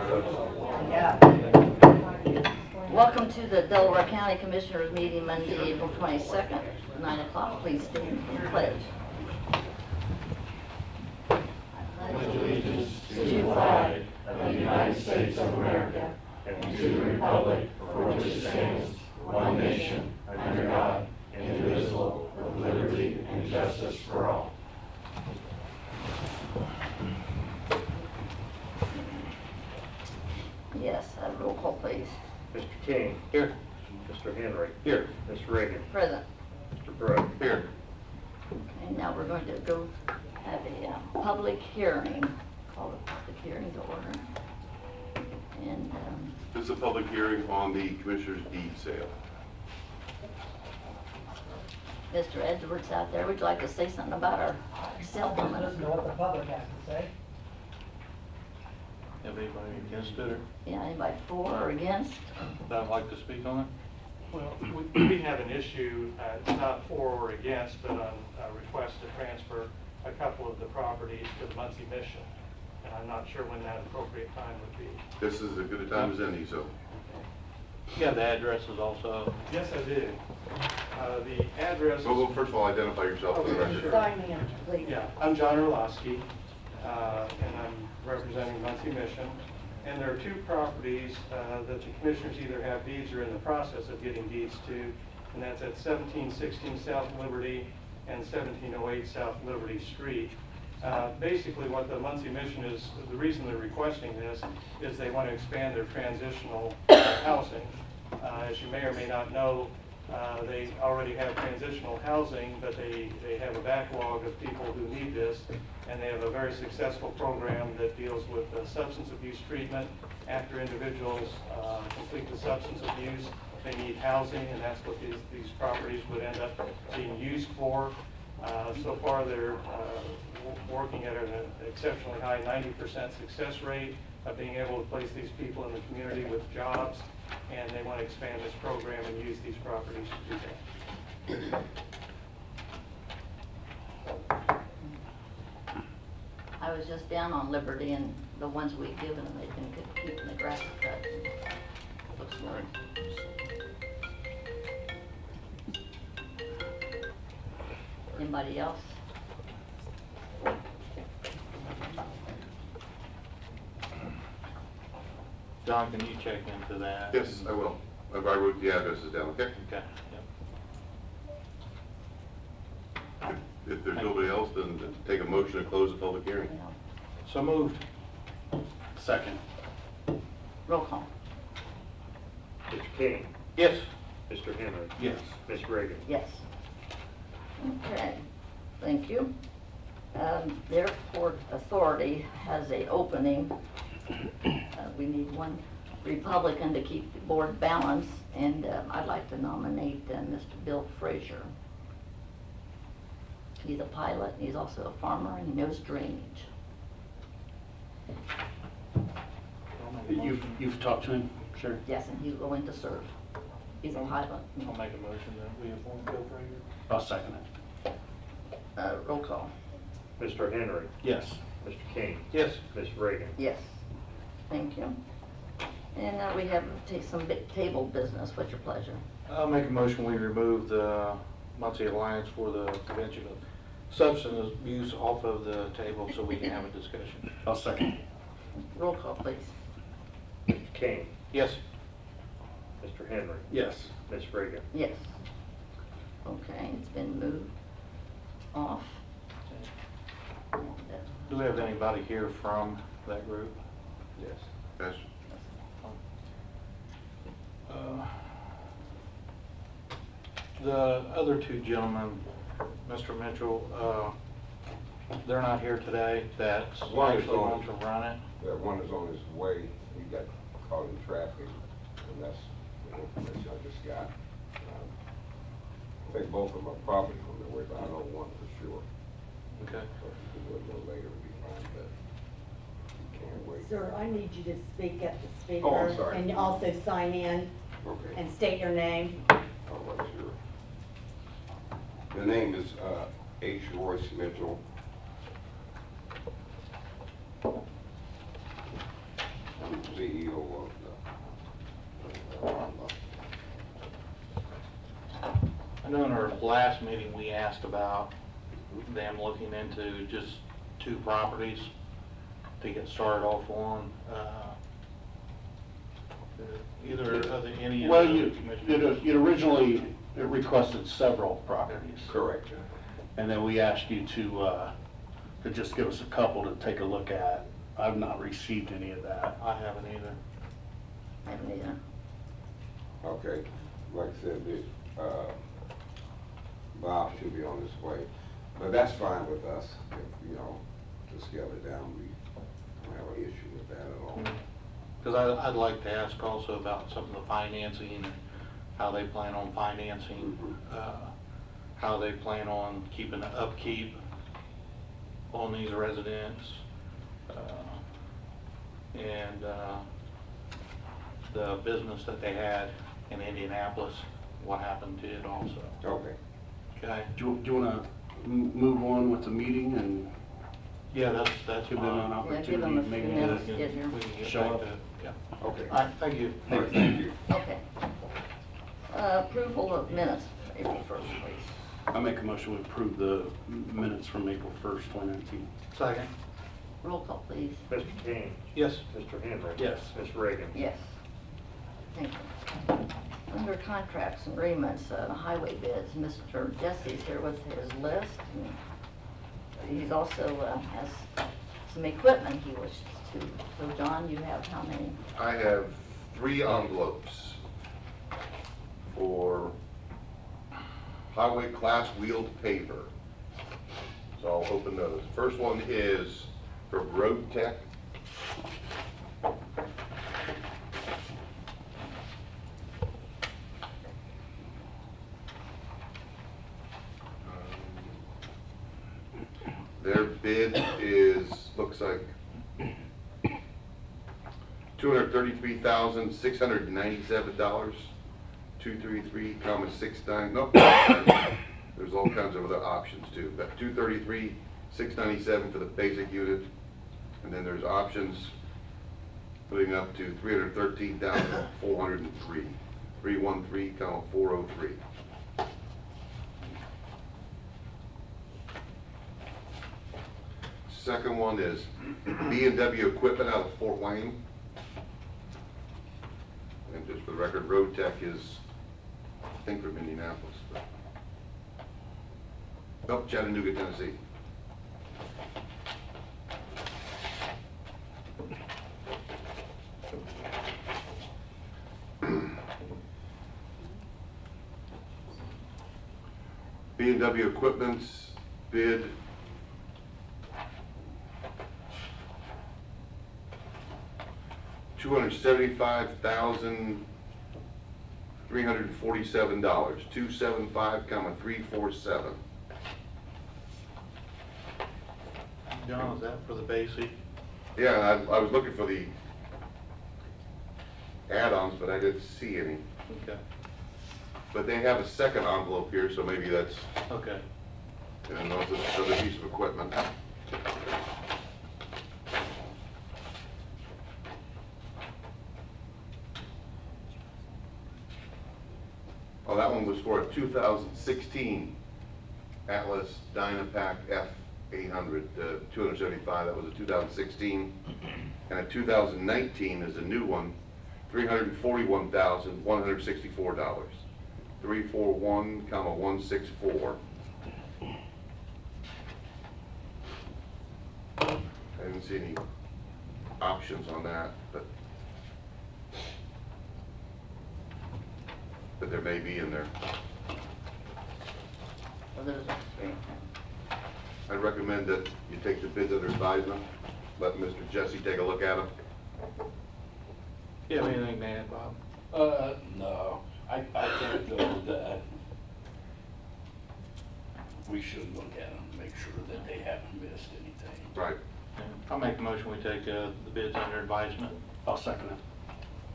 Yeah. Welcome to the Delaware County Commissioners meeting Monday, April 22nd, 9 o'clock. Please stand for the pledge. Allegiance to the flag of the United States of America and to the republic for which it stands, one nation, under God, indivisible, with liberty and justice for all. Yes, roll call, please. Mr. King. Here. Mr. Henry. Here. Ms. Reagan. Present. Mr. Brooke. Here. And now we're going to go have a public hearing. Call the public hearing to order. And This is a public hearing on the Commissioner's deed sale. Mr. Edwards out there, would you like to say something about our sale limit? Listen to what the public has to say. Have anybody against it or Yeah, anybody for or against? that'd like to speak on it? Well, we have an issue, it's not for or against, but on a request to transfer a couple of the properties to the Muncie Mission. And I'm not sure when that appropriate time would be. This is as good a time as any, so. You have the addresses also. Yes, I do. The address is... Well, first of all, identify yourself for the Okay, record. sure. Sign in, please. Yeah, I'm John Orlowski, and I'm representing Muncie Mission. And there are two properties that the commissioners either have deeds or in the process of getting deeds to, and that's at 1716 South Liberty and 1708 South Liberty Street. Basically what the Muncie Mission is, the reason they're requesting this is they want to expand their transitional housing. As you may or may not know, they already have transitional housing, but they have a backlog of people who need this, and they have a very successful program that deals with substance abuse treatment. After individuals complete the substance abuse, they need housing, and that's what these properties would end up being used for. So far, they're working at an exceptionally high 90% success rate of being able to place these people in the community with jobs, and they want to expand this program and use these properties to do that. I was just down on Liberty, and the ones we've given them, they've been keeping the grass cut. Looks good. Anybody else? John, can you check into that? Yes, I will. I wrote the addresses down, okay? Okay, yep. If there's nobody else, then take a motion to close the public hearing. Yeah. So moved. Second. Roll call. Mr. King. Yes. Mr. Henry. Yes. Ms. Reagan. Yes. Okay, thank you. The Airport Authority has a opening. We need one Republican to keep the board balanced, and I'd like to nominate Mr. Bill Frazier. He's a pilot, and he's also a farmer, and he knows drainage. You've talked to him, sure? Yes, and he's willing to serve. He's a pilot. I'll make a motion that we appoint Bill Frazier. I'll second it. Roll call. Mr. Henry. Yes. Mr. King. Yes. Ms. Reagan. Yes, thank you. And now we have to take some table business. What's your pleasure? I'll make a motion we remove the Muncie Alliance for the Prevention of Substance Abuse off of the table so we can have a discussion. I'll second. Roll call, please. Mr. King. Yes. Mr. Henry. Yes. Ms. Reagan. Yes. Okay, it's been moved off. Do we have anybody here from that group? Yes. Yes. The other two gentlemen, Mr. Mitchell, they're not here today. That's One is actually on. going to run it. That one is on his way, he got caught in traffic, and that's the information I just got. I think both of them are probably on their way, but I know one for sure. Okay. So if you can do it a little later, it'd be fine, but you can't wait. Sir, I need you to speak at the speaker. Oh, I'm sorry. And also sign in Okay. and state your name. All right, sure. The name is H. Royce Mitchell. Z. last meeting, we asked about them looking into just 2 properties to get started off on. Either of the, any of Well, the commissioners? you originally requested several properties. Correct. And then we asked you to just give us a couple to take a look at. I've not received any of that. I haven't either. I haven't either. Okay, like I said, Bob should be on his way, but that's fine with us, if, you know, to scale it down, we don't have an issue with that at all. Because I'd like to ask also about some of the financing and how they plan on financing, how they plan on keeping the upkeep on these residents, and the business that they had in Indianapolis, what happened to it also. Okay. Okay? Do you want to move on with the meeting and Yeah, that's give them an fine. Yeah, give them opportunity a few maybe minutes to to get here. We can get show back up? to it. Yeah. Okay. All right, thank you. All right, thank you. Okay. Approval of minutes, April 1st, please. I make a motion to approve the minutes from April 1st, 2019. Second. Roll call, please. Mr. King, Yes. Mr. Henry. Yes. Ms. Reagan. Yes. Thank you. Under contracts and agreements, highway bids, Mr. Jesse's here with his list. And he's also has some equipment he wishes to. So John, you have how many? I have 3 envelopes for highway class wheeled paver. So I'll open those. First one is for Road Tech. Their bid is, looks like $233,697, 233,69, nope. There's all kinds of other options too, but 233,697 for the basic unit, and then there's options putting up to 313,403, 313,403. Second one is B&W equipment out of Fort Wayne. And just for the record, Road Tech is, I think, from Indianapolis. But nope, Chattanooga, Tennessee. B&W equipment's bid $275,347, $275,347. John, is that for the basic? Yeah, I was looking for the add-ons, but I didn't see any. Okay. But they have a second envelope here, so maybe that's, Okay. and also another piece of equipment. Oh, that one was for a 2016 Atlas Dynapack F800, 275, that was a 2016. And a 2019 is a new one, $341,164. 341,164. I didn't see any options on that, but there may be in there. So those are 3. I'd recommend that you take the bids under advisement, let Mr. Jesse take a look at them. You have anything to add, Bob? No, I think though that we should look at them, make sure that they haven't missed anything. Right. I'll make the motion, we take the bids under advisement. I'll second it.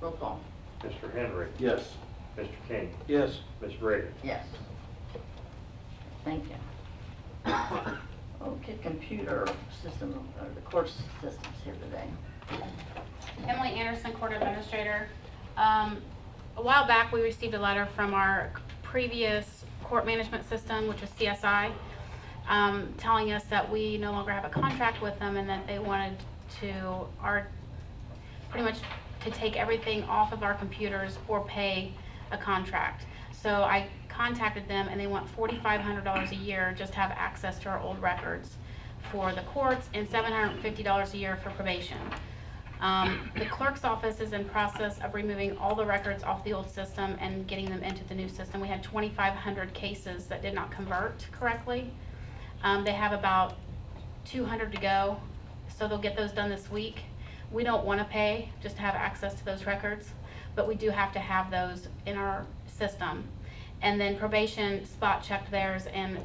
Roll call. Mr. Henry. Yes. Mr. King, Yes. Ms. Reagan. Yes. Thank you. Okay, computer system, or the court system's here today. Emily Anderson, Court Administrator. A while back, we received a letter from our previous court management system, which was CSI, telling us that we no longer have a contract with them and that they wanted to, pretty much to take everything off of our computers or pay a contract. So I contacted them and they want $4,500 a year just to have access to our old records for the courts and $750 a year for probation. The clerk's office is in process of removing all the records off the old system and getting them into the new system. We had 2,500 cases that did not convert correctly. They have about 200 to go, so they'll get those done this week. We don't want to pay just to have access to those records, but we do have to have those in our system. And then probation spot checked theirs and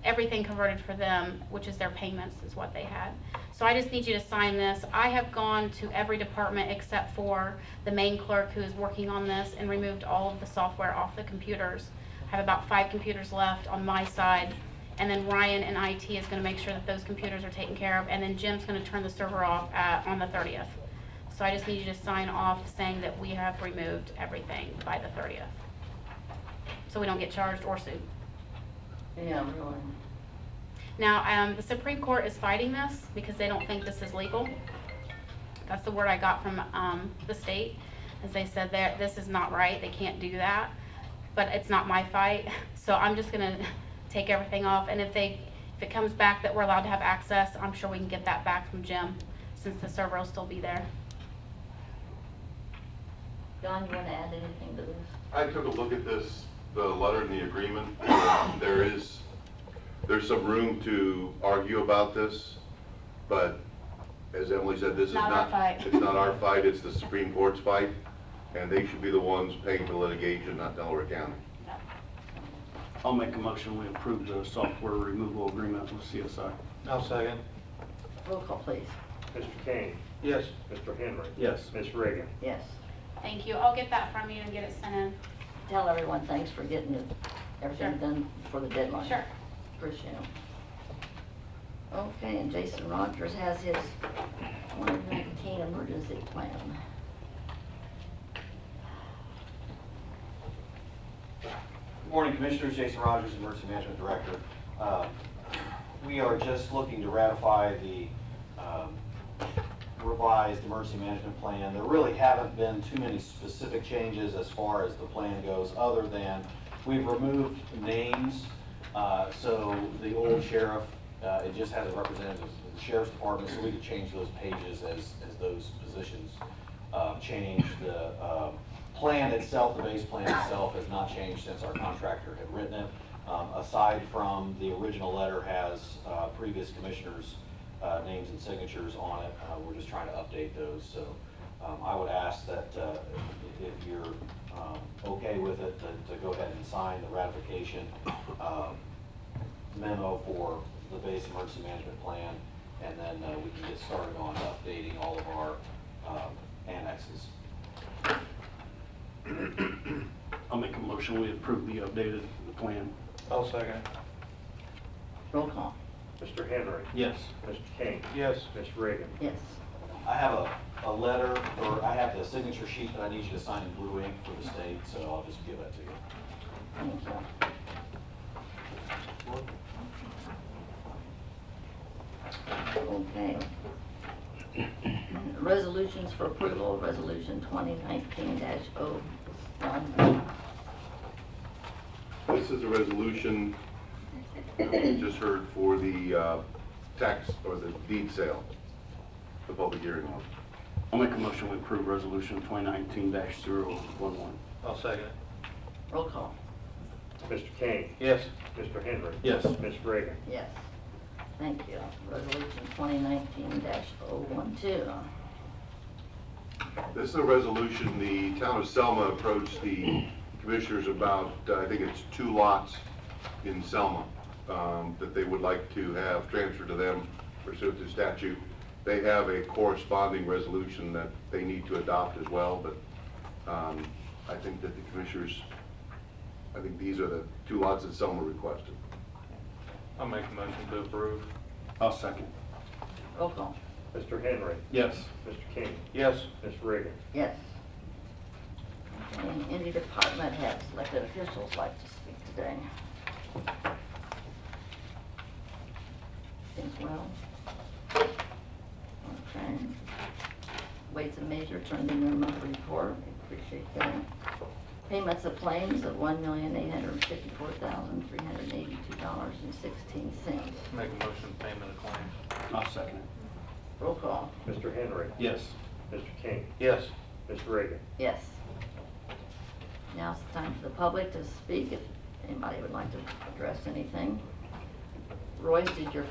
everything converted for them, which is their payments is what they had. So I just need you to sign this. I have gone to every department except for the main clerk who is working on this and removed all of the software off the computers. I have about 5 computers left on my side. And then Ryan in IT is going to make sure that those computers are taken care of. And then Jim's going to turn the server off on the 30th. So I just need you to sign off saying that we have removed everything by the 30th. So we don't get charged or sued. Yeah, really. Now, the Supreme Court is fighting this because they don't think this is legal. That's the word I got from the state, as they said that this is not right, they can't do that. But it's not my fight, so I'm just gonna take everything off. And if it comes back that we're allowed to have access, I'm sure we can get that back from Jim, since the server will still be there. John, you want to add anything to this? I took a look at this, the letter and the agreement. There's some room to argue about this, but as Emily said, this is Not our fight. It's not our fight, it's the Supreme Court's fight, and they should be the ones paying for litigation, not Delaware County. I'll make a motion, we approve the software removal agreement with CSI. I'll second. Roll call, please. Mr. King, Yes. Mr. Henry. Yes. Ms. Reagan. Yes. Thank you. I'll get that from you and get it sent in. Tell everyone thanks for getting everything Sure. done for the deadline. Sure. Appreciate it. Okay, and Jason Rogers has his 2019 emergency plan. Good morning, Commissioners. Jason Rogers, Emergency Management Director. We are just looking to ratify the revised emergency management plan. There really haven't been too many specific changes as far as the plan goes, other than we've removed names. So the old sheriff, it just has a representative of the Sheriff's Department, so we could change those pages as those positions change. The plan itself, the base plan itself, has not changed since our contractor had written it. Aside from the original letter has previous commissioners' names and signatures on it. We're just trying to update those. So I would ask that if you're okay with it, to go ahead and sign the ratification memo for the base emergency management plan, and then we can get started on updating all of our annexes. I'll make a motion, we approve the updated plan. I'll second. Roll call. Mr. Henry. Yes. Mr. King. Yes. Ms. Reagan. Yes. I have a letter, or I have the signature sheet that I need you to sign in blue ink for the state, so I'll just give that to you. Thank you. Okay. Resolutions for approval, Resolution 2019-01. This is a resolution that we just heard for the tax or the deed sale, the public hearing. I'll make a motion, we approve resolution 2019-011. I'll second it. Roll call. Mr. King. Yes. Mr. Henry. Yes. Ms. Reagan. Yes. Thank you. Resolution 2019-012. This is a resolution, the town of Selma approached the commissioners about, I think it's 2 lots in Selma that they would like to have transferred to them pursuant to statute. They have a corresponding resolution that they need to adopt as well, but I think that the commissioners, I think these are the 2 lots that Selma requested. I'll make a motion to approve. I'll second. Roll call. Mr. Henry. Yes. Mr. King. Yes. Ms. Reagan. Yes. Okay, any department has elected officials like to speak to Day. Think well. Okay. Weights and Measure turned in their monthly report, I appreciate that. Payments of claims of $1,854,382.16. Make a motion payment of claims. I'll second it. Roll call. Mr. Henry. Yes. Mr. King. Yes. Ms. Reagan. Yes. Now it's time for the public to speak, if anybody would like to address anything. Royce, did your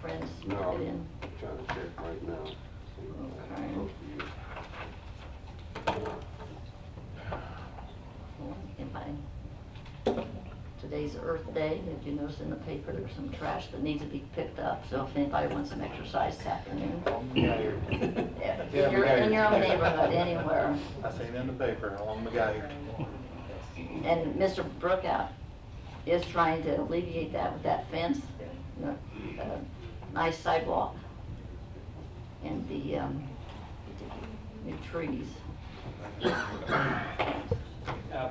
friends No, get I'm in? trying to check right now. Okay. Anybody? Today's Earth Day. Did you notice in the paper there's some trash that needs to be picked up? So if anybody wants some exercise this afternoon, yeah, in your own neighborhood, anywhere. I seen in the paper, along the guy here. And Mr. Brookout is trying to alleviate that with that fence, nice sidewalk, and the new trees.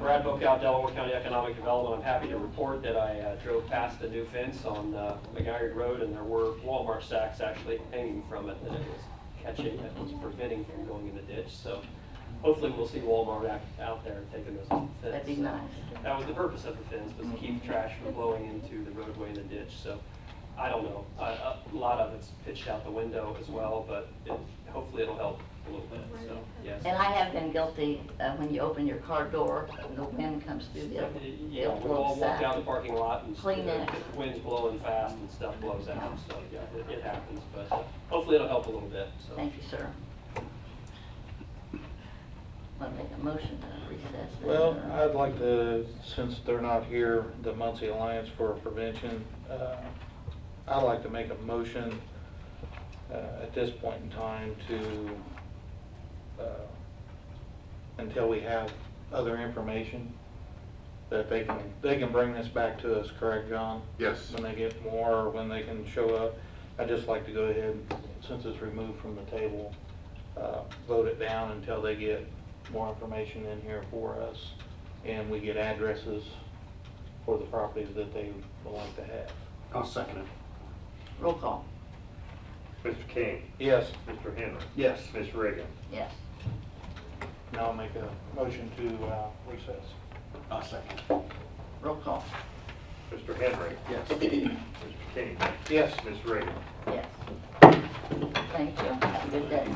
Brad Bookout, Delaware County Economic Development. I'm happy to report that I drove past the new fence on McGuire Road, and there were Walmart sacks actually hanging from it that it was catching, that was preventing from going in the ditch. So hopefully we'll see Walmart out there taking those off the fence. That'd be nice. That was the purpose of the fence, was to keep trash from blowing into the roadway and the ditch. So I don't know, a lot of it's pitched out the window as well, but hopefully it'll help a little bit, so, yes. And I have been guilty, when you open your car door, and the wind comes through the Yeah, we all walk down the parking lot and Clean it. the wind's blowing fast and stuff blows out, so, yeah, it happens, but hopefully it'll help a little bit, so. Thank you, sir. Want to make a motion to recess? then, Well, or- I'd like to, since they're not here, the Muncie Alliance for Prevention, I'd like to make a motion at this point in time to, until we have other information, that they can bring this back to us, correct, John? Yes. When they get more, or when they can show up. I'd just like to go ahead, since it's removed from the table, vote it down until they get more information in here for us, and we get addresses for the properties that they would like to have. I'll second it. Roll call. Mr. King. Yes. Mr. Henry. Yes. Ms. Reagan. Yes. Now I'll make a motion to recess. I'll second. Roll call. Mr. Henry. Yes. Mr. King. Yes. Ms. Reagan. Yes. Thank you. Have a good day.